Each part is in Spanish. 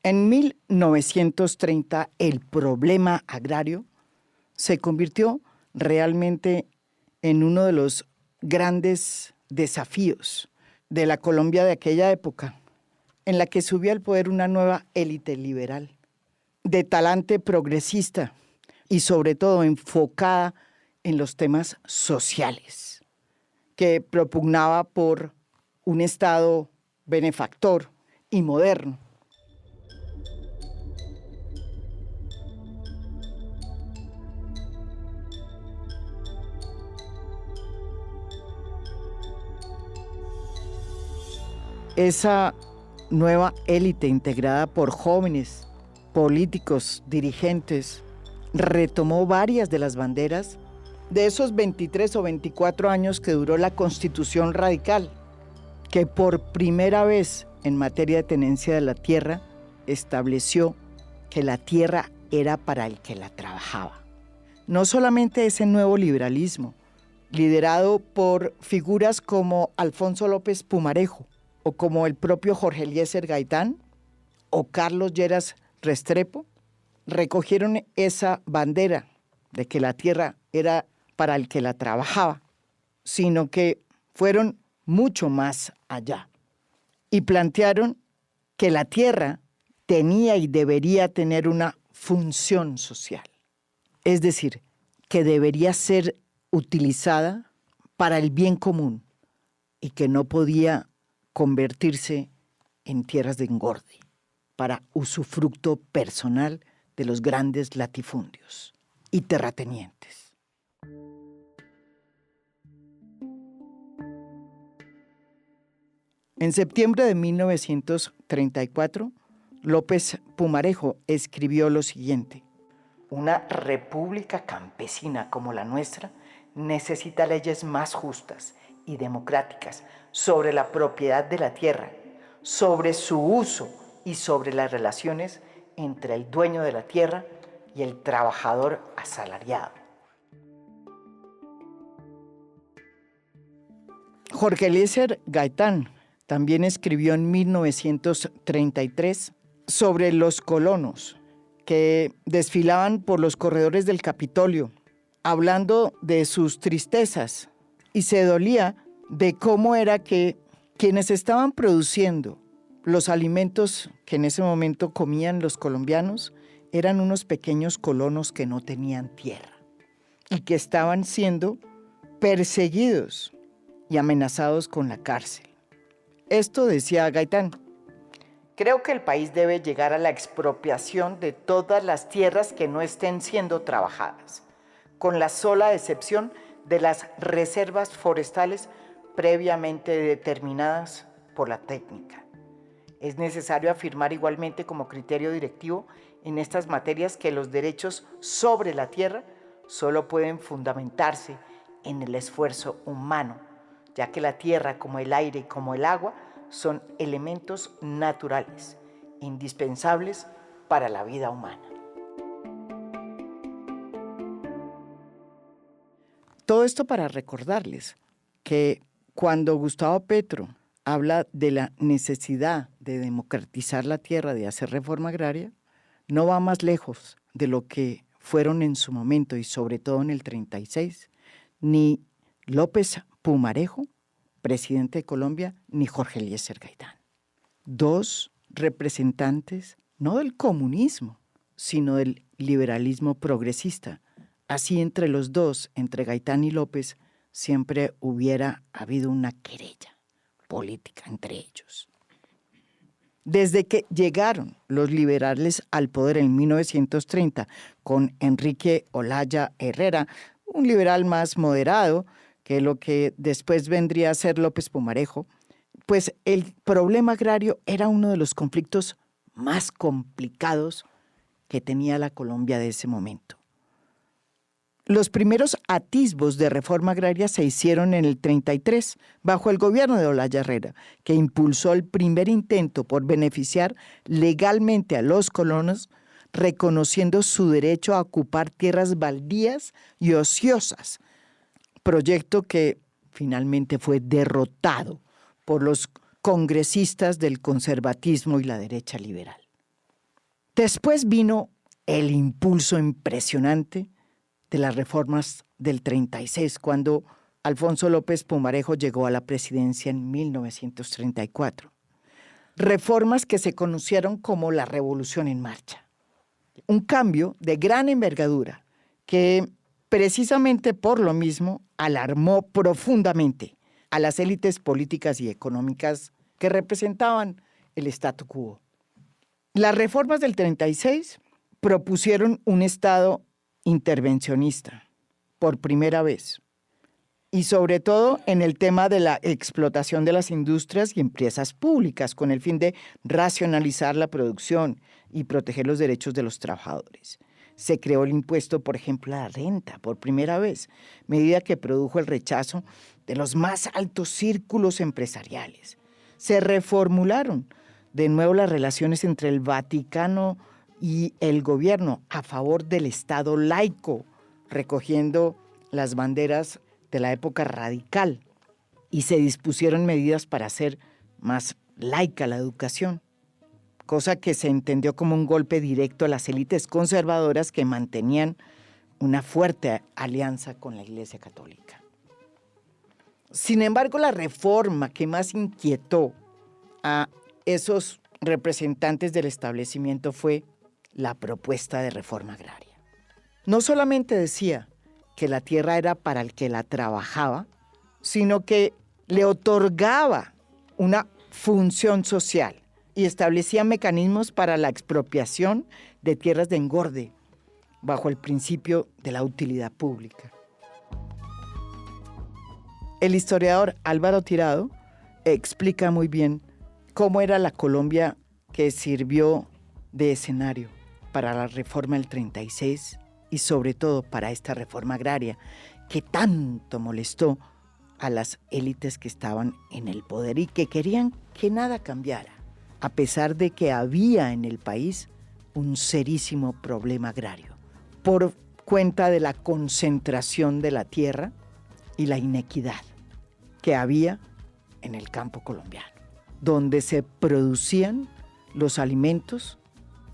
En 1930 el problema agrario se convirtió realmente en uno de los grandes desafíos de la Colombia de aquella época, en la que subió al poder una nueva élite liberal, de talante progresista y sobre todo enfocada en los temas sociales, que propugnaba por un Estado benefactor y moderno. Esa nueva élite integrada por jóvenes, políticos, dirigentes, retomó varias de las banderas de esos 23 o 24 años que duró la Constitución Radical, que por primera vez en materia de tenencia de la tierra estableció que la tierra era para el que la trabajaba. No solamente ese nuevo liberalismo, liderado por figuras como Alfonso López Pumarejo, o como el propio Jorge Eliezer Gaitán o Carlos Lleras Restrepo, recogieron esa bandera de que la tierra era para el que la trabajaba, sino que fueron mucho más allá y plantearon que la tierra tenía y debería tener una función social, es decir, que debería ser utilizada para el bien común y que no podía convertirse en tierras de engorde para usufructo personal de los grandes latifundios y terratenientes. En septiembre de 1934, López Pumarejo escribió lo siguiente: una república campesina como la nuestra necesita leyes más justas y democráticas sobre la propiedad de la tierra, sobre su uso y sobre las relaciones entre el dueño de la tierra y el trabajador asalariado. Jorge Eliezer Gaitán también escribió en 1933 sobre los colonos que desfilaban por los corredores del Capitolio, hablando de sus tristezas, y se dolía de cómo era que quienes estaban produciendo los alimentos que en ese momento comían los colombianos eran unos pequeños colonos que no tenían tierra y que estaban siendo perseguidos y amenazados con la cárcel. Esto decía Gaitán: creo que el país debe llegar a la expropiación de todas las tierras que no estén siendo trabajadas, con la sola excepción de las reservas forestales previamente determinadas por la técnica. Es necesario afirmar igualmente como criterio directivo en estas materias que los derechos sobre la tierra solo pueden fundamentarse en el esfuerzo humano, ya que la tierra, como el aire y como el agua, son elementos naturales, indispensables para la vida humana. Todo esto para recordarles que cuando Gustavo Petro habla de la necesidad de democratizar la tierra, de hacer reforma agraria, no va más lejos de lo que fueron en su momento y sobre todo en el 36, ni López Pumarejo, presidente de Colombia, ni Jorge Eliezer Gaitán. Dos representantes no del comunismo, sino del liberalismo progresista. Así entre los dos, entre Gaitán y López, siempre hubiera habido una querella política entre ellos. Desde que llegaron los liberales al poder en 1930 con Enrique Olaya Herrera, un liberal más moderado que lo que después vendría a ser López Pumarejo, pues el problema agrario era uno de los conflictos más complicados que tenía la Colombia de ese momento. Los primeros atisbos de reforma agraria se hicieron en el 33, bajo el gobierno de Olaya Herrera, que impulsó el primer intento por beneficiar legalmente a los colonos, reconociendo su derecho a ocupar tierras baldías y ociosas, proyecto que finalmente fue derrotado por los congresistas del conservatismo y la derecha liberal. Después vino el impulso impresionante de las reformas del 36, cuando Alfonso López Pumarejo llegó a la presidencia en 1934. Reformas que se conocieron como la Revolución en Marcha. Un cambio de gran envergadura que precisamente por lo mismo alarmó profundamente a las élites políticas y económicas que representaban el statu quo. Las reformas del 36 propusieron un Estado intervencionista por primera vez, y sobre todo en el tema de la explotación de las industrias y empresas públicas con el fin de racionalizar la producción y proteger los derechos de los trabajadores. Se creó el impuesto, por ejemplo, a la renta por primera vez, medida que produjo el rechazo de los más altos círculos empresariales. Se reformularon de nuevo las relaciones entre el Vaticano y el gobierno a favor del Estado laico, recogiendo las banderas de la época radical, y se dispusieron medidas para hacer más laica la educación, cosa que se entendió como un golpe directo a las élites conservadoras que mantenían una fuerte alianza con la Iglesia Católica. Sin embargo, la reforma que más inquietó a esos representantes del establecimiento fue la propuesta de reforma agraria. No solamente decía que la tierra era para el que la trabajaba, sino que le otorgaba una función social y establecía mecanismos para la expropiación de tierras de engorde bajo el principio de la utilidad pública. El historiador Álvaro Tirado explica muy bien cómo era la Colombia que sirvió de escenario para la reforma del 36 y sobre todo para esta reforma agraria que tanto molestó a las élites que estaban en el poder y que querían que nada cambiara, a pesar de que había en el país un serísimo problema agrario, por cuenta de la concentración de la tierra y la inequidad que había en el campo colombiano, donde se producían los alimentos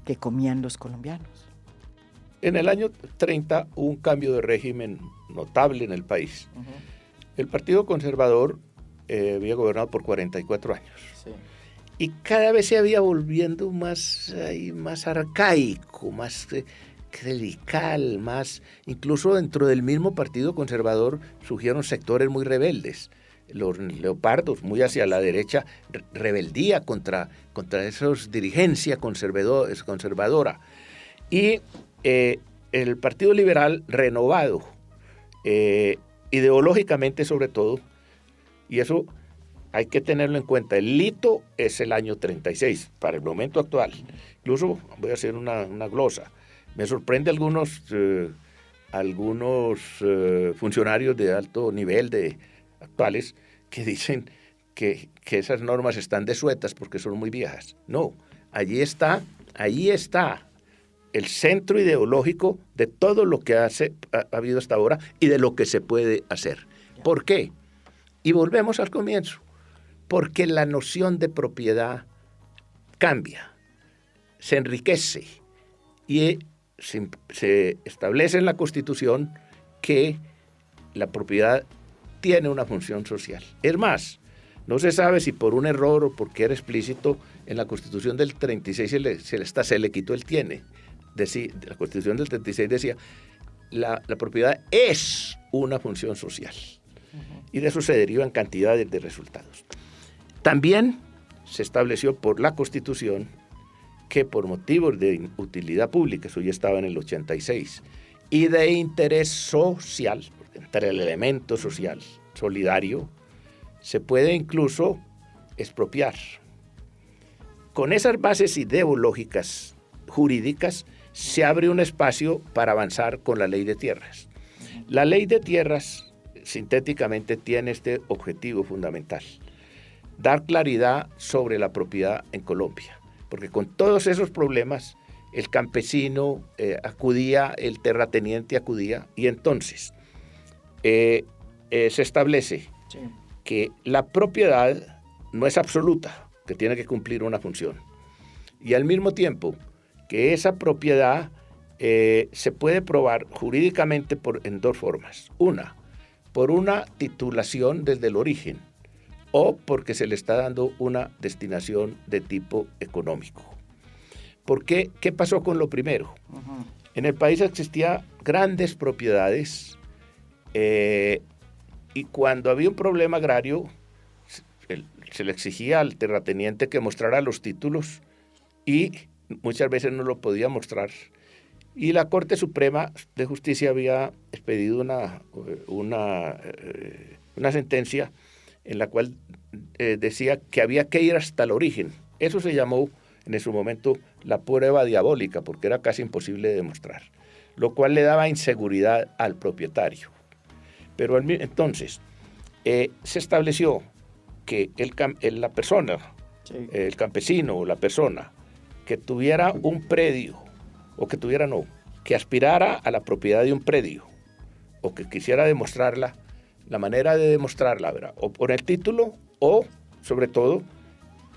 que comían los colombianos. En el año 30 hubo un cambio de régimen notable en el país. Uh-huh. El Partido Conservador había gobernado por 44 años. Sí. Y cada vez se había volviendo más arcaico, más clerical, más... Incluso dentro del mismo Partido Conservador surgieron sectores muy rebeldes. Los leopardos, muy hacia la derecha, rebeldía contra esos dirigencia conservadora. Y el Partido Liberal renovado, ideológicamente sobre todo, y eso hay que tenerlo en cuenta. El hito es el año 36, para el momento actual. Incluso voy a hacer una glosa. Me sorprende algunos funcionarios de alto nivel actuales que dicen que esas normas están desuetas porque son muy viejas. No, ahí está el centro ideológico de todo lo que ha habido hasta ahora y de lo que se puede hacer. ¿Por qué? Y volvemos al comienzo. Porque la noción de propiedad cambia, se enriquece y se establece en la Constitución que la propiedad tiene una función social. Es más, no se sabe si por un error o porque era explícito, en la Constitución del 36 se le quitó el tiene. La Constitución del 36 decía, la propiedad es una función social. Uh-huh. Y de eso se derivan cantidades de resultados. También se estableció por la Constitución que por motivos de utilidad pública, eso ya estaba en el 86, y de interés social, entre el elemento social, solidario, se puede incluso expropiar. Con esas bases ideológicas, jurídicas, se abre un espacio para avanzar con la ley de tierras. La ley de tierras, sintéticamente, tiene este objetivo fundamental: dar claridad sobre la propiedad en Colombia, porque con todos esos problemas el campesino acudía, el terrateniente acudía, y entonces se establece que la propiedad no es absoluta, que tiene que cumplir una función, y al mismo tiempo que esa propiedad se puede probar jurídicamente en dos formas. Una, por una titulación desde el origen o porque se le está dando una destinación de tipo económico. ¿Por qué? ¿Qué pasó con lo primero? En el país existían grandes propiedades y cuando había un problema agrario se le exigía al terrateniente que mostrara los títulos y muchas veces no lo podía mostrar. Y la Corte Suprema de Justicia había expedido una sentencia en la cual decía que había que ir hasta el origen. Eso se llamó en su momento la prueba diabólica, porque era casi imposible de demostrar, lo cual le daba inseguridad al propietario. Pero entonces se estableció que la persona, sí, el campesino o la persona que tuviera un predio, o que aspirara a la propiedad de un predio, o que quisiera demostrarla, la manera de demostrarla, ¿verdad?, o por el título, o, sobre todo,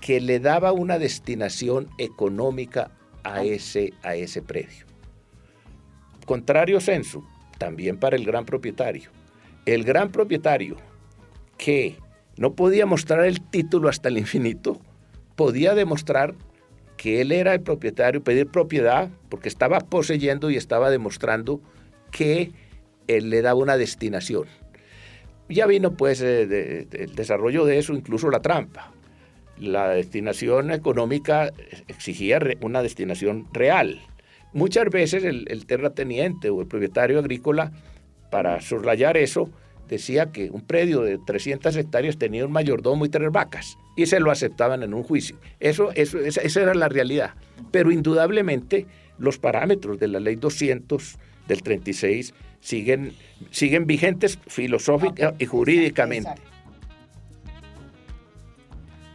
que le daba una destinación económica a ese predio. Contrario censo, también para el gran propietario. El gran propietario que no podía mostrar el título hasta el infinito, podía demostrar que él era el propietario, pedir propiedad, porque estaba poseyendo y estaba demostrando que él le daba una destinación. Ya vino pues el desarrollo de eso, incluso la trampa. La destinación económica exigía una destinación real. Muchas veces el terrateniente o el propietario agrícola, para soslayar eso, decía que un predio de 300 hectáreas tenía un mayordomo y 3 vacas, y se lo aceptaban en un juicio. Esa era la realidad. Pero indudablemente los parámetros de la Ley 200 del 36 siguen vigentes filosófica y jurídicamente. Exacto.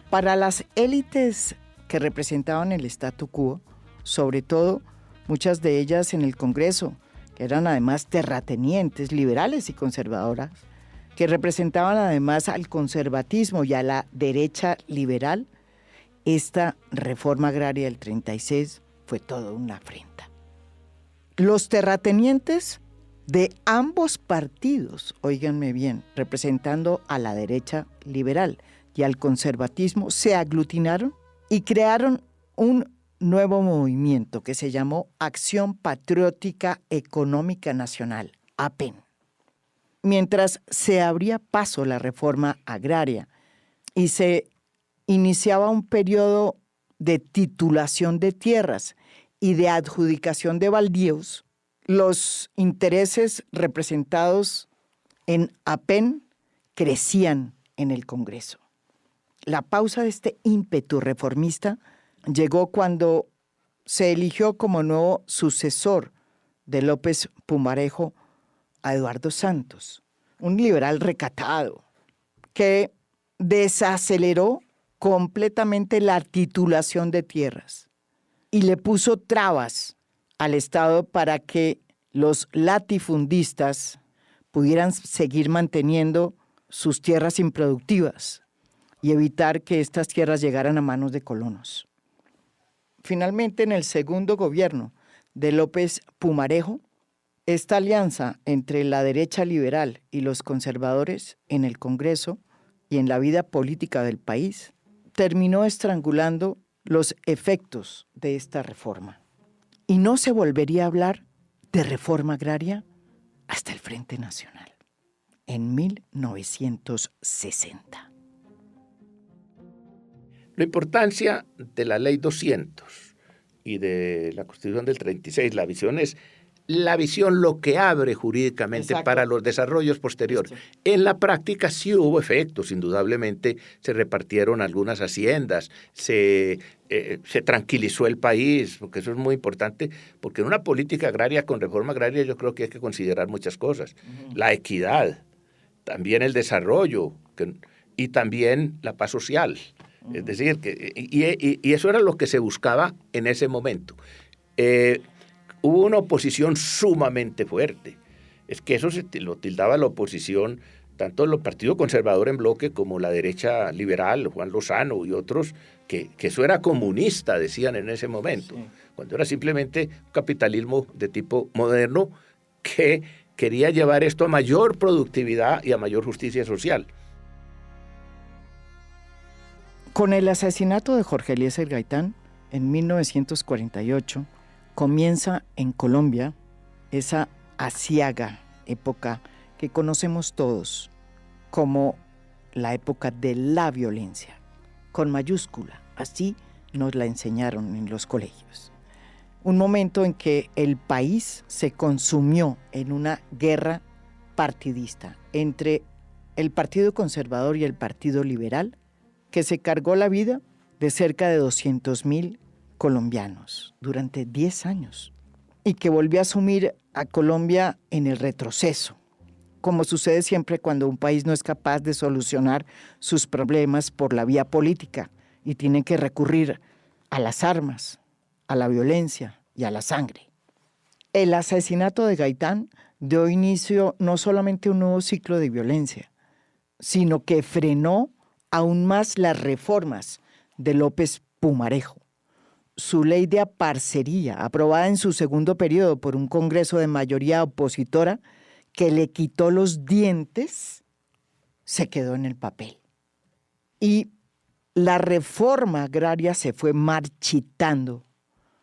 Para las élites que representaban el statu quo, sobre todo muchas de ellas en el Congreso, que eran además terratenientes, liberales y conservadoras, que representaban además al conservatismo y a la derecha liberal, esta reforma agraria del 36 fue toda una afrenta. Los terratenientes de ambos partidos, óiganme bien, representando a la derecha liberal y al conservatismo, se aglutinaron y crearon un nuevo movimiento que se llamó Acción Patriótica Económica Nacional, APEN. Mientras se abría paso la reforma agraria y se iniciaba un periodo de titulación de tierras y de adjudicación de baldíos, los intereses representados en APEN crecían en el Congreso. La pausa de este ímpetu reformista llegó cuando se eligió como nuevo sucesor de López Pumarejo a Eduardo Santos, un liberal recatado que desaceleró completamente la titulación de tierras y le puso trabas al Estado para que los latifundistas pudieran seguir manteniendo sus tierras improductivas y evitar que estas tierras llegaran a manos de colonos. Finalmente, en el segundo gobierno de López Pumarejo, esta alianza entre la derecha liberal y los conservadores en el Congreso y en la vida política del país terminó estrangulando los efectos de esta reforma. Y no se volvería a hablar de reforma agraria hasta el Frente Nacional, en 1960. La importancia de la Ley 200 y de la Constitución del 36, la visión es la visión lo que abre jurídicamente. Exacto. Para los desarrollos posteriores. Sí. En la práctica sí hubo efectos, indudablemente se repartieron algunas haciendas, se tranquilizó el país, porque eso es muy importante, porque en una política agraria con reforma agraria yo creo que hay que considerar muchas cosas. La equidad, también el desarrollo y también la paz social. Es decir, y eso era lo que se buscaba en ese momento. Hubo una oposición sumamente fuerte. Es que eso lo tildaba la oposición, tanto el Partido Conservador en bloque como la derecha liberal, Juan Lozano y otros, que eso era comunista, decían en ese momento, sí, cuando era simplemente un capitalismo de tipo moderno que quería llevar esto a mayor productividad y a mayor justicia social. Con el asesinato de Jorge Eliezer Gaitán, en 1948, comienza en Colombia esa aciaga época que conocemos todos como la época de la violencia, con mayúscula, así nos la enseñaron en los colegios. Un momento en que el país se consumió en una guerra partidista entre el Partido Conservador y el Partido Liberal, que se cargó la vida de cerca de 200.000 colombianos durante 10 años y que volvió a sumir a Colombia en el retroceso, como sucede siempre cuando un país no es capaz de solucionar sus problemas por la vía política y tiene que recurrir a las armas, a la violencia y a la sangre. El asesinato de Gaitán dio inicio no solamente a un nuevo ciclo de violencia, sino que frenó aún más las reformas de López Pumarejo. Su ley de aparcería, aprobada en su segundo periodo por un Congreso de mayoría opositora que le quitó los dientes, se quedó en el papel. Y la reforma agraria se fue marchitando,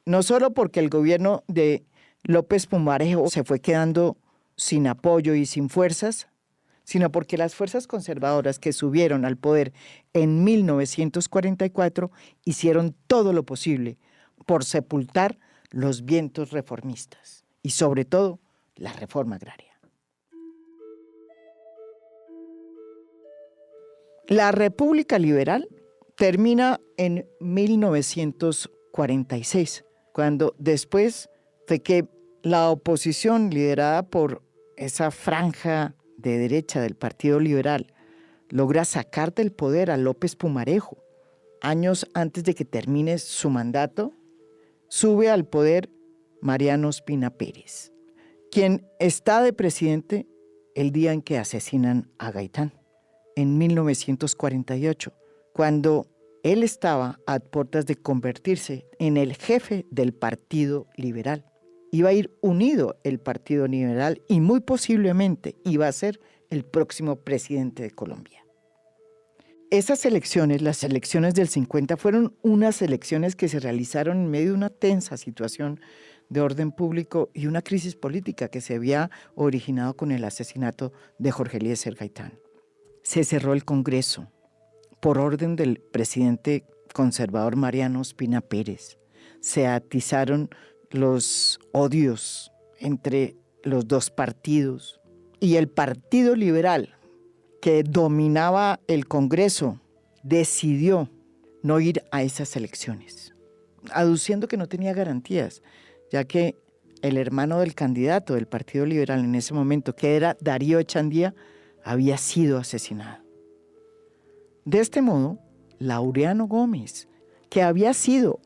no solo porque el gobierno de López Pumarejo se fue quedando sin apoyo y sin fuerzas, sino porque las fuerzas conservadoras que subieron al poder en 1944 hicieron todo lo posible por sepultar los vientos reformistas y sobre todo la reforma agraria. La República Liberal termina en 1946, cuando después de que la oposición liderada por esa franja de derecha del Partido Liberal logra sacar del poder a López Pumarejo. Años antes de que termine su mandato, sube al poder Mariano Ospina Pérez, quien está de presidente el día en que asesinan a Gaitán, en 1948, cuando él estaba a puertas de convertirse en el jefe del Partido Liberal. Iba a ir unido el Partido Liberal y muy posiblemente iba a ser el próximo presidente de Colombia. Esas elecciones, las elecciones del 50, fueron unas elecciones que se realizaron en medio de una tensa situación de orden público y una crisis política que se había originado con el asesinato de Jorge Eliezer Gaitán. Se cerró el Congreso por orden del presidente conservador Mariano Ospina Pérez. Se atizaron los odios entre los dos partidos y el Partido Liberal, que dominaba el Congreso, decidió no ir a esas elecciones, aduciendo que no tenía garantías, ya que el hermano del candidato del Partido Liberal en ese momento, que era Darío Echandía, había sido asesinado. De este modo, Laureano Gómez, que había sido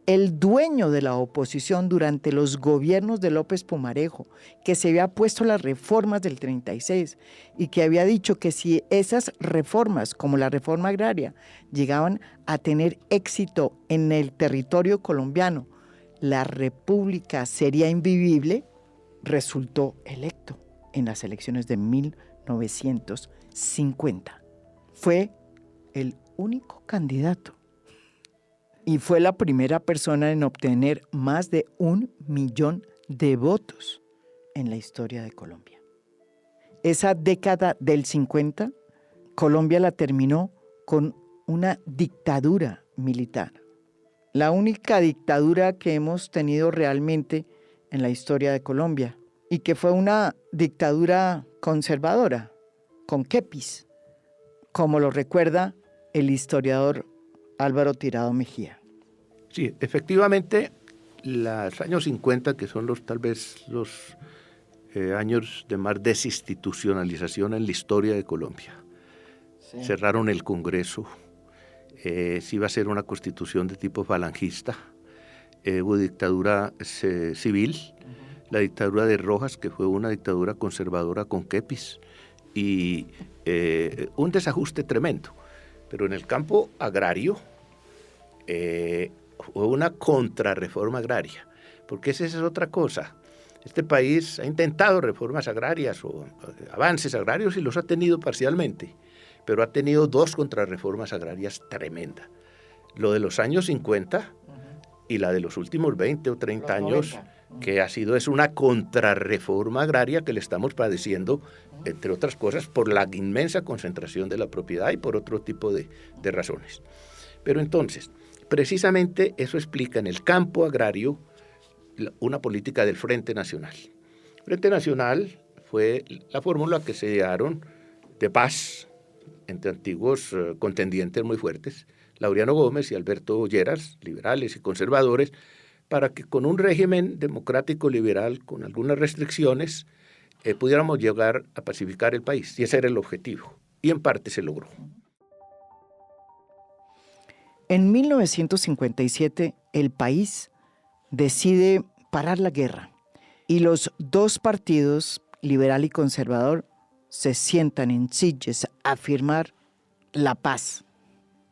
el dueño de la oposición durante los gobiernos de López Pumarejo, que se había puesto las reformas del 36 y que había dicho que si esas reformas, como la reforma agraria, llegaban a tener éxito en el territorio colombiano, la república sería invivible, resultó electo en las elecciones de 1950. Fue el único candidato y fue la primera persona en obtener más de 1 millón de votos en la historia de Colombia. Esa década del 50, Colombia la terminó con una dictadura militar. La única dictadura que hemos tenido realmente en la historia de Colombia y que fue una dictadura conservadora, con quepis, como lo recuerda el historiador Álvaro Tirado Mejía. Sí, efectivamente, los años 50, que son tal vez los años de más desinstitucionalización en la historia de Colombia. Sí. Cerraron el Congreso, se iba a ser una constitución de tipo falangista, hubo dictadura civil, la dictadura de Rojas, que fue una dictadura conservadora con quepis, y un desajuste tremendo. Pero en el campo agrario, fue una contrarreforma agraria, porque esa es otra cosa. Este país ha intentado reformas agrarias o avances agrarios y los ha tenido parcialmente, pero ha tenido 2 contrarreformas agrarias tremendas. Lo de los años 50 y la de los últimos 20 o 30 años, que es una contrarreforma agraria que le estamos padeciendo, entre otras cosas, por la inmensa concentración de la propiedad y por otro tipo de razones. Pero entonces, precisamente eso explica en el campo agrario una política del Frente Nacional. El Frente Nacional fue la fórmula que se dieron de paz entre antiguos contendientes muy fuertes, Laureano Gómez y Alberto Lleras, liberales y conservadores, para que con un régimen democrático liberal con algunas restricciones pudiéramos llegar a pacificar el país. Y ese era el objetivo. Y en parte se logró. En 1957, el país decide parar la guerra y los 2 partidos, liberal y conservador, se sientan en sillas a firmar la paz.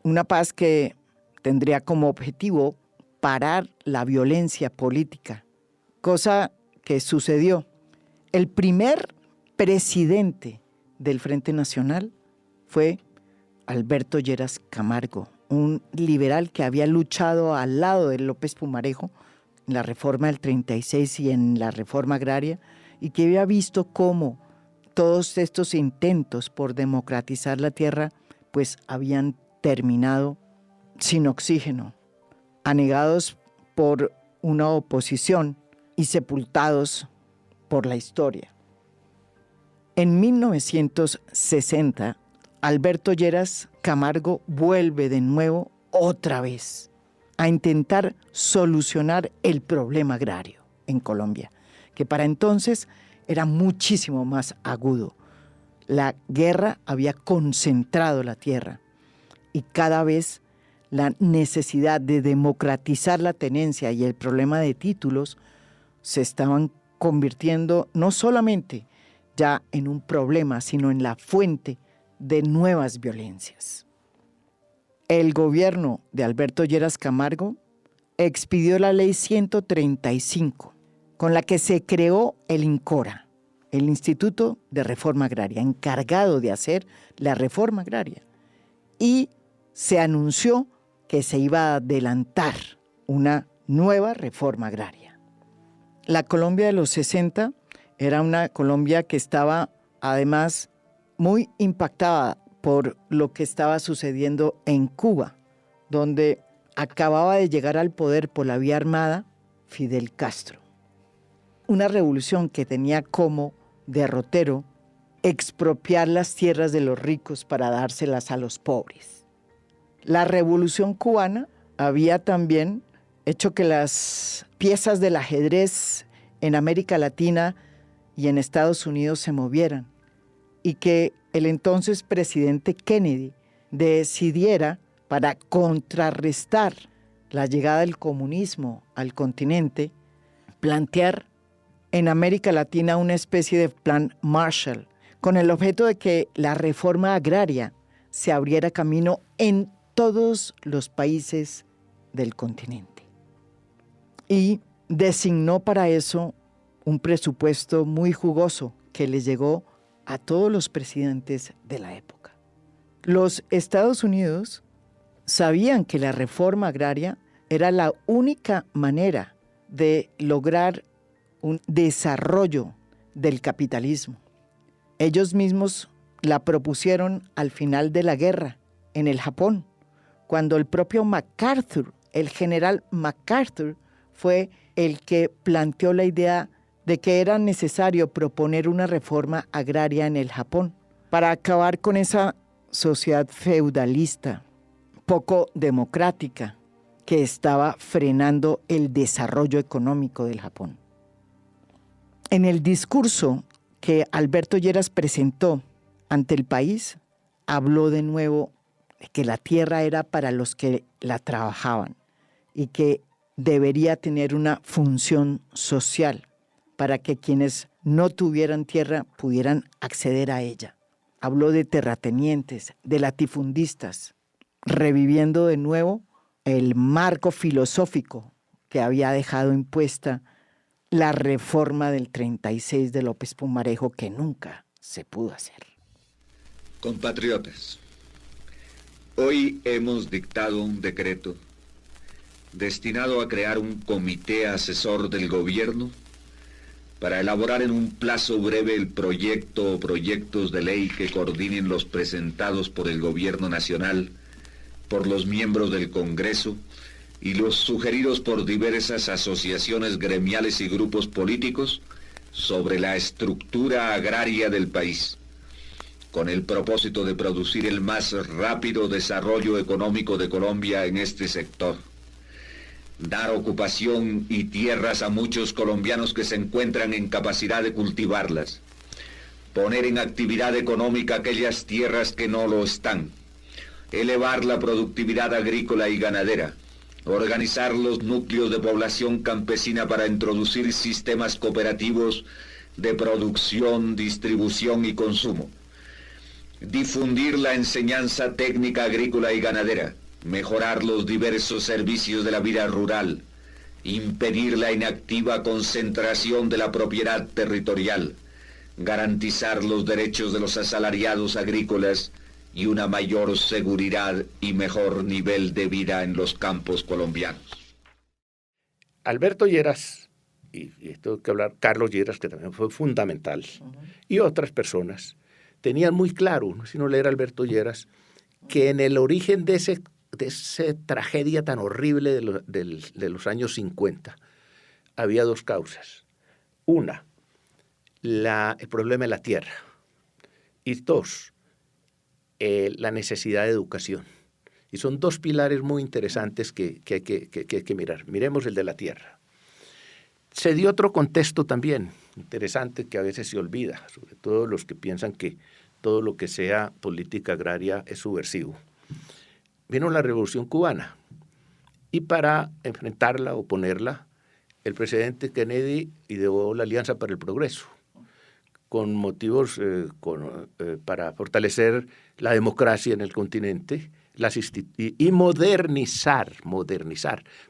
Una paz que tendría como objetivo parar la violencia política, cosa que sucedió. El primer presidente del Frente Nacional fue Alberto Lleras Camargo, un liberal que había luchado al lado de López Pumarejo en la reforma del 36 y en la reforma agraria, y que había visto cómo todos estos intentos por democratizar la tierra pues habían terminado sin oxígeno, anegados por una oposición y sepultados por la historia. En 1960, Alberto Lleras Camargo vuelve de nuevo otra vez a intentar solucionar el problema agrario en Colombia, que para entonces era muchísimo más agudo. La guerra había concentrado la tierra y cada vez la necesidad de democratizar la tenencia y el problema de títulos se estaban convirtiendo no solamente ya en un problema, sino en la fuente de nuevas violencias. El gobierno de Alberto Lleras Camargo expidió la ley 135, con la que se creó el INCORA, el Instituto de Reforma Agraria, encargado de hacer la reforma agraria. Y se anunció que se iba a adelantar una nueva reforma agraria. La Colombia de los 60 era una Colombia que estaba además muy impactada por lo que estaba sucediendo en Cuba, donde acababa de llegar al poder por la vía armada Fidel Castro. Una revolución que tenía como derrotero expropiar las tierras de los ricos para dárselas a los pobres. La revolución cubana había también hecho que las piezas del ajedrez en América Latina y en Estados Unidos se movieran, y que el entonces presidente Kennedy decidiera, para contrarrestar la llegada del comunismo al continente, plantear en América Latina una especie de plan Marshall, con el objeto de que la reforma agraria se abriera camino en todos los países del continente. Y designó para eso un presupuesto muy jugoso que les llegó a todos los presidentes de la época. Los Estados Unidos sabían que la reforma agraria era la única manera de lograr un desarrollo del capitalismo. Ellos mismos la propusieron al final de la guerra en el Japón, cuando el propio MacArthur, el general MacArthur, fue el que planteó la idea de que era necesario proponer una reforma agraria en el Japón para acabar con esa sociedad feudalista, poco democrática, que estaba frenando el desarrollo económico del Japón. En el discurso que Alberto Lleras presentó ante el país, habló de nuevo de que la tierra era para los que la trabajaban y que debería tener una función social para que quienes no tuvieran tierra pudieran acceder a ella. Habló de terratenientes, de latifundistas, reviviendo de nuevo el marco filosófico que había dejado impuesta la reforma del 36 de López Pumarejo, que nunca se pudo hacer. Compatriotas, hoy hemos dictado un decreto destinado a crear un comité asesor del gobierno para elaborar en un plazo breve el proyecto o proyectos de ley que coordinen los presentados por el gobierno nacional, por los miembros del Congreso y los sugeridos por diversas asociaciones gremiales y grupos políticos sobre la estructura agraria del país, con el propósito de producir el más rápido desarrollo económico de Colombia en este sector, dar ocupación y tierras a muchos colombianos que se encuentran en capacidad de cultivarlas, poner en actividad económica aquellas tierras que no lo están, elevar la productividad agrícola y ganadera, organizar los núcleos de población campesina para introducir sistemas cooperativos de producción, distribución y consumo, difundir la enseñanza técnica agrícola y ganadera, mejorar los diversos servicios de la vida rural, impedir la inactiva concentración de la propiedad territorial, garantizar los derechos de los asalariados agrícolas y una mayor seguridad y mejor nivel de vida en los campos colombianos. Alberto Lleras, y esto hay que hablar, Carlos Lleras, que también fue fundamental, y otras personas, tenían muy claro, si no leer a Alberto Lleras, que en el origen de esa tragedia tan horrible de los años 50 había dos causas. Una, el problema de la tierra. Y dos, la necesidad de educación. Y son dos pilares muy interesantes que hay que mirar. Miremos el de la tierra. Se dio otro contexto también interesante que a veces se olvida, sobre todo los que piensan que todo lo que sea política agraria es subversivo. Vino la Revolución Cubana y para enfrentarla, oponerla, el presidente Kennedy ideó la Alianza para el Progreso, con motivos para fortalecer la democracia en el continente y modernizar,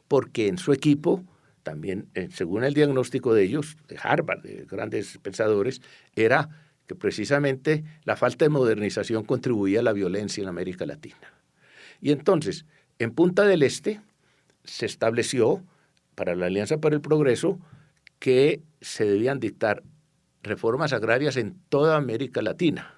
porque en su equipo, también según el diagnóstico de ellos, de Harvard, de grandes pensadores, era que precisamente la falta de modernización contribuía a la violencia en América Latina. Y entonces, en Punta del Este se estableció para la Alianza para el Progreso que se debían dictar reformas agrarias en toda América Latina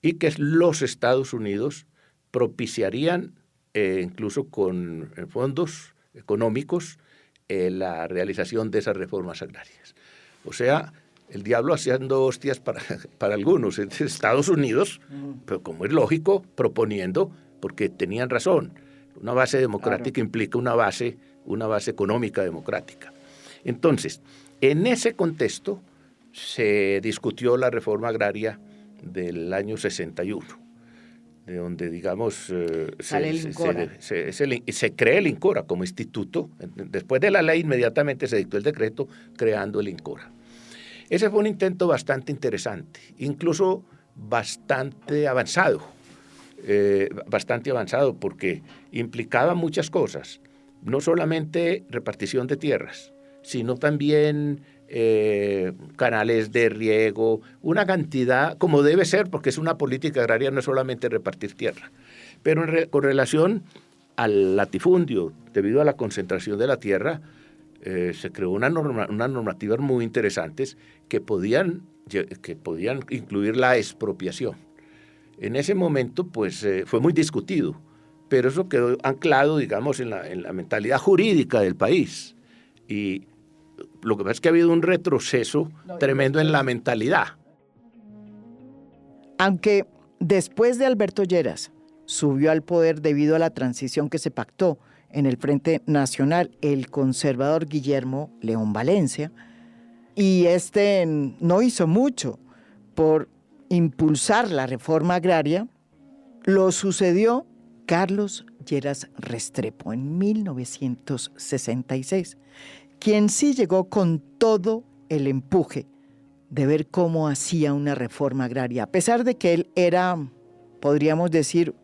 y que los Estados Unidos propiciarían, incluso con fondos económicos, la realización de esas reformas agrarias. O sea, el diablo haciendo hostias para algunos, Estados Unidos, pero como es lógico, proponiendo, porque tenían razón, una base democrática claro. Implica una base económica democrática. Entonces, en ese contexto se discutió la reforma agraria del año 61, de donde, digamos, se crea el INCORA como instituto. Después de la ley, inmediatamente se dictó el decreto creando el INCORA. Ese fue un intento bastante interesante, incluso bastante avanzado porque implicaba muchas cosas, no solamente repartición de tierras, sino también canales de riego, una cantidad, como debe ser, porque es una política agraria, no es solamente repartir tierra, pero con relación al latifundio, debido a la concentración de la tierra, se creó unas normativas muy interesantes que podían incluir la expropiación. En ese momento, pues, fue muy discutido, pero eso quedó anclado, digamos, en la mentalidad jurídica del país. Y lo que pasa es que ha habido un retroceso tremendo en la mentalidad. Aunque después de Alberto Lleras subió al poder debido a la transición que se pactó en el Frente Nacional el conservador Guillermo León Valencia, y no hizo mucho por impulsar la reforma agraria, lo sucedió Carlos Lleras Restrepo en 1966, quien sí llegó con todo el empuje de ver cómo hacía una reforma agraria, a pesar de que él era, podríamos decir,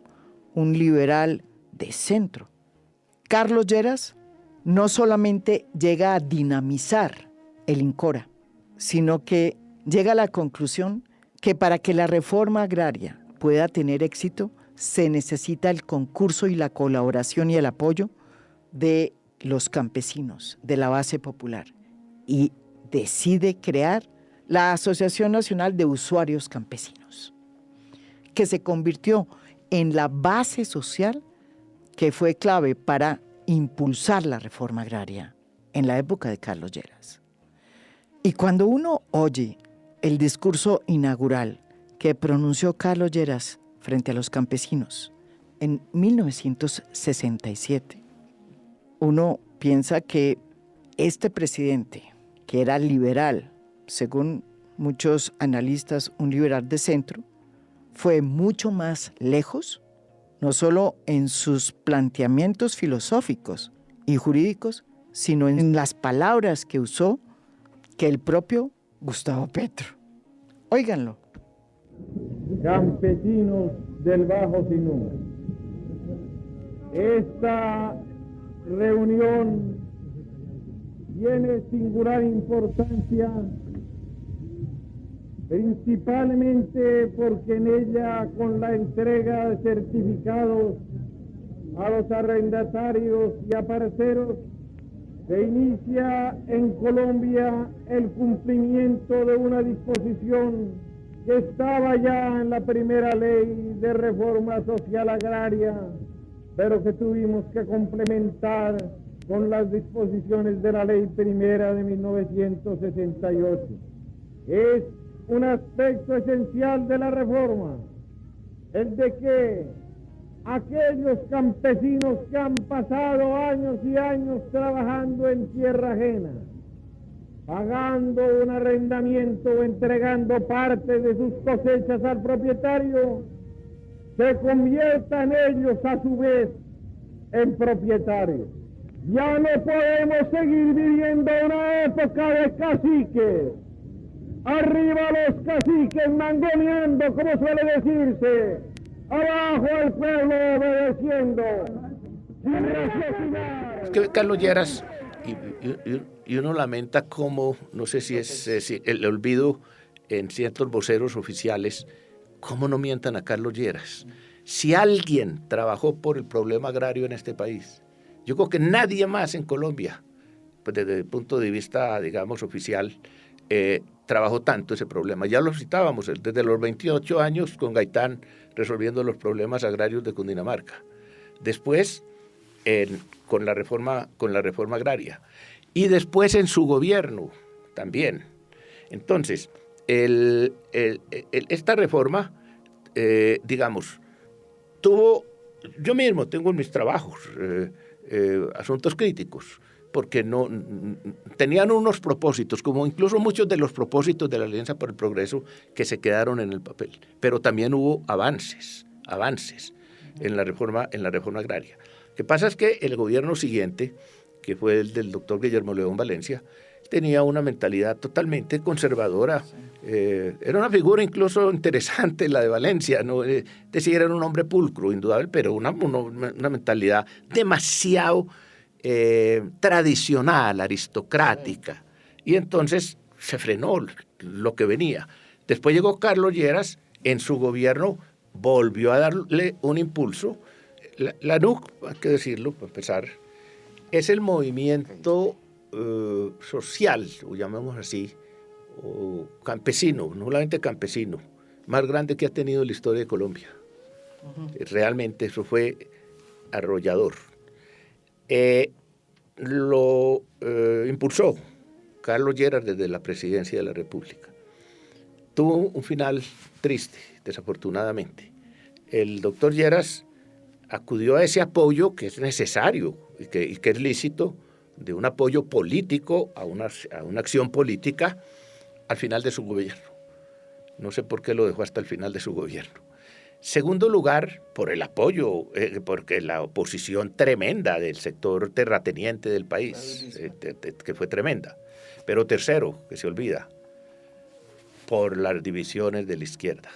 un liberal de centro. Carlos Lleras no solamente llega a dinamizar el INCORA, sino que llega a la conclusión que para que la reforma agraria pueda tener éxito, se necesita el concurso y la colaboración y el apoyo de los campesinos, de la base popular, y decide crear la Asociación Nacional de Usuarios Campesinos, que se convirtió en la base social que fue clave para impulsar la reforma agraria en la época de Carlos Lleras. Y cuando uno oye el discurso inaugural que pronunció Carlos Lleras frente a los campesinos en 1967, uno piensa que este presidente, que era liberal, según muchos analistas, un liberal de centro, fue mucho más lejos, no solo en sus planteamientos filosóficos y jurídicos, sino en las palabras que usó, que el propio Gustavo Petro. Óiganlo. Campesinos del Bajo Sinú, esta reunión tiene singular importancia, principalmente porque en ella, con la entrega de certificados a los arrendatarios y a parceros, se inicia en Colombia el cumplimiento de una disposición que estaba ya en la primera ley de reforma social agraria, pero que tuvimos que complementar con las disposiciones de la ley primera de 1968. Es un aspecto esencial de la reforma, el de que aquellos campesinos que han pasado años y años trabajando en tierra ajena, pagando un arrendamiento o entregando parte de sus cosechas al propietario, se conviertan ellos a su vez en propietarios. Ya no podemos seguir viviendo una época de caciques. Arriba los caciques mangoneando, como suele decirse. Abajo el pueblo obedeciendo. Es que Carlos Lleras, y uno lamenta cómo, no sé si es el olvido en ciertos voceros oficiales, cómo no mientan a Carlos Lleras. Si alguien trabajó por el problema agrario en este país, yo creo que nadie más en Colombia, pues desde el punto de vista, digamos, oficial, trabajó tanto ese problema. Ya lo citábamos, desde los 28 años con Gaitán resolviendo los problemas agrarios de Cundinamarca. Después, con la reforma agraria. Y después en su gobierno también. Entonces, esta reforma, digamos, yo mismo tengo en mis trabajos asuntos críticos, porque no tenían unos propósitos, como incluso muchos de los propósitos de la Alianza por el Progreso, que se quedaron en el papel. Pero también hubo avances en la reforma agraria. Lo que pasa es que el gobierno siguiente, que fue el del doctor Guillermo León Valencia, tenía una mentalidad totalmente conservadora. Era una figura incluso interesante la de Valencia, ¿no? Decir, era un hombre pulcro, indudable, pero una mentalidad demasiado tradicional, aristocrática. Y entonces se frenó lo que venía. Después llegó Carlos Lleras, en su gobierno volvió a darle un impulso. La NUC, hay que decirlo, para empezar, es el movimiento social, o llamemos así, o campesino, no solamente campesino, más grande que ha tenido la historia de Colombia. Realmente eso fue arrollador. Lo impulsó Carlos Lleras desde la presidencia de la República. Tuvo un final triste, desafortunadamente. El doctor Lleras acudió a ese apoyo que es necesario y que es lícito, de un apoyo político a una acción política al final de su gobierno. No sé por qué lo dejó hasta el final de su gobierno. Segundo lugar, por el apoyo, porque la oposición tremenda del sector terrateniente del país, que fue tremenda. Pero tercero, que se olvida, por las divisiones de la izquierda.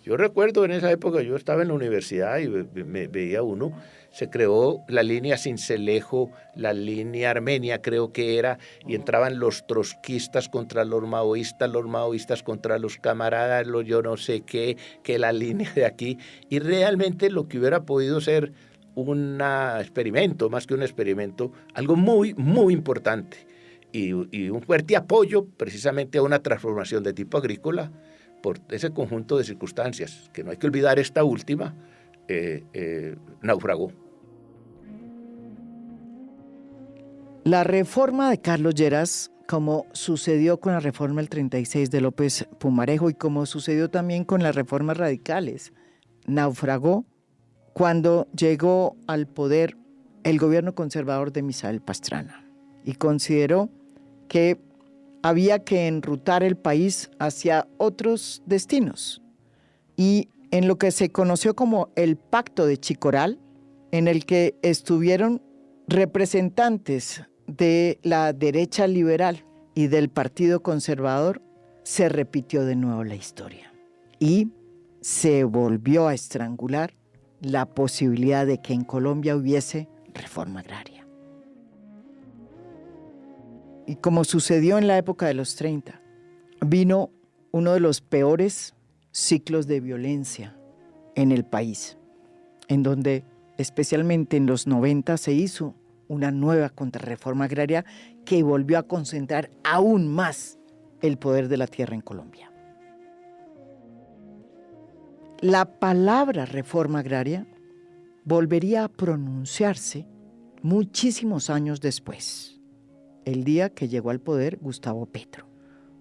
Yo recuerdo en esa época, yo estaba en la universidad y me veía uno, se creó la línea Sincelejo, la línea Armenia creo que era, y entraban los trotskistas contra los maoístas contra los camaradas, los yo no sé qué, que la línea de aquí, y realmente lo que hubiera podido ser un experimento, más que un experimento, algo muy, muy importante, y un fuerte apoyo precisamente a una transformación de tipo agrícola, por ese conjunto de circunstancias, que no hay que olvidar esta última, naufragó. La reforma de Carlos Lleras, como sucedió con la reforma del 36 de López Pumarejo y como sucedió también con las reformas radicales, naufragó cuando llegó al poder el gobierno conservador de Misael Pastrana y consideró que había que enrutar el país hacia otros destinos. Y en lo que se conoció como el Pacto de Chicoral, en el que estuvieron representantes de la derecha liberal y del Partido Conservador, se repitió de nuevo la historia. Y se volvió a estrangular la posibilidad de que en Colombia hubiese reforma agraria. Y como sucedió en la época de los 30, vino uno de los peores ciclos de violencia en el país, en donde especialmente en los 90 se hizo una nueva contrarreforma agraria que volvió a concentrar aún más el poder de la tierra en Colombia. La palabra reforma agraria volvería a pronunciarse muchísimos años después, el día que llegó al poder Gustavo Petro,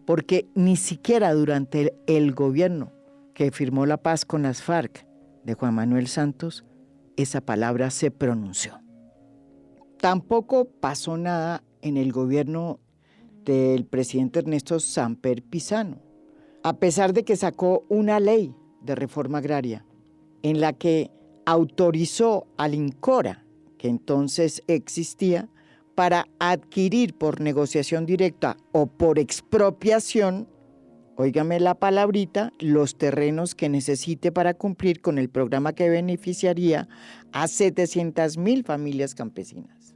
porque ni siquiera durante el gobierno que firmó la paz con las FARC de Juan Manuel Santos, esa palabra se pronunció. Tampoco pasó nada en el gobierno del presidente Ernesto Samper Pizano, a pesar de que sacó una ley de reforma agraria en la que autorizó al INCORA, que entonces existía, para adquirir por negociación directa o por expropiación, óigame la palabrita, los terrenos que necesite para cumplir con el programa que beneficiaría a 700,000 familias campesinas.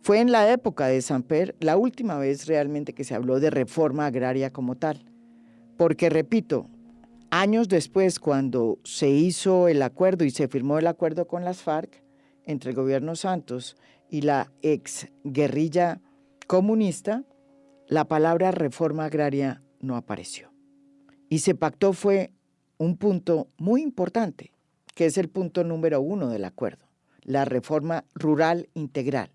Fue en la época de Samper la última vez realmente que se habló de reforma agraria como tal, porque repito, años después, cuando se hizo el acuerdo y se firmó el acuerdo con las FARC entre el gobierno Santos y la ex guerrilla comunista, la palabra reforma agraria no apareció. Y se pactó fue un punto muy importante, que es el punto número 1 del acuerdo, la reforma rural integral,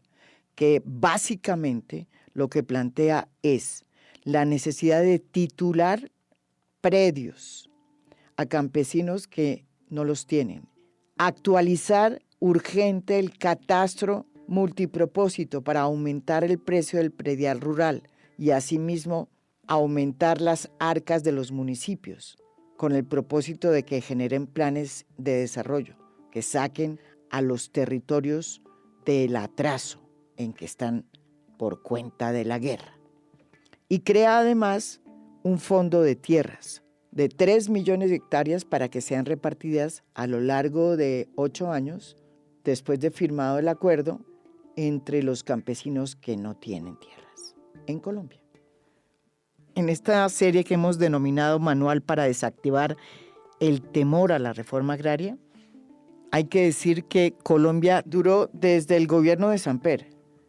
que básicamente lo que plantea es la necesidad de titular predios a campesinos que no los tienen, actualizar urgente el catastro multipropósito para aumentar el precio del predial rural y asimismo aumentar las arcas de los municipios con el propósito de que generen planes de desarrollo, que saquen a los territorios del atraso en que están por cuenta de la guerra. Y crea además un fondo de tierras de 3 millones de hectáreas para que sean repartidas a lo largo de 8 años después de firmado el acuerdo entre los campesinos que no tienen tierras en Colombia. En esta serie que hemos denominado Manual para desactivar el temor a la reforma agraria, hay que decir que Colombia duró desde el gobierno de Samper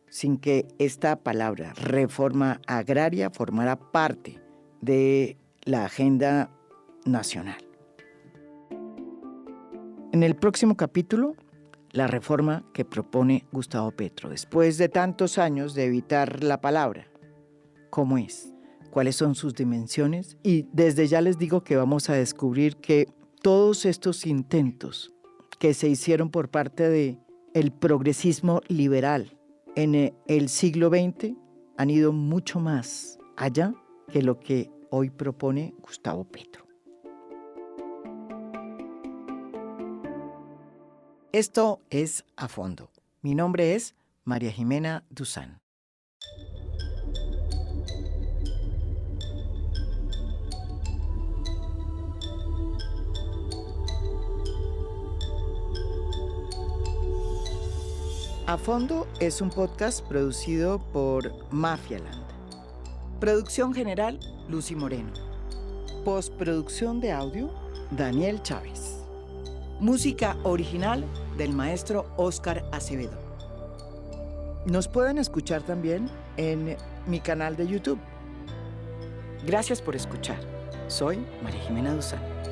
sin que esta palabra, reforma agraria, formara parte de la agenda nacional. En el próximo capítulo, la reforma que propone Gustavo Petro, después de tantos años de evitar la palabra. ¿Cómo es? ¿Cuáles son sus dimensiones? Y desde ya les digo que vamos a descubrir que todos estos intentos que se hicieron por parte del progresismo liberal en el siglo XX han ido mucho más allá que lo que hoy propone Gustavo Petro. Esto es A Fondo. Mi nombre es María Jimena Duzán. A Fondo es un podcast producido por Mafialand. Producción general, Lucy Moreno. Postproducción de audio, Daniel Chávez. Música original del maestro Óscar Acevedo. Nos pueden escuchar también en mi canal de YouTube. Gracias por escuchar. Soy María Jimena Duzán.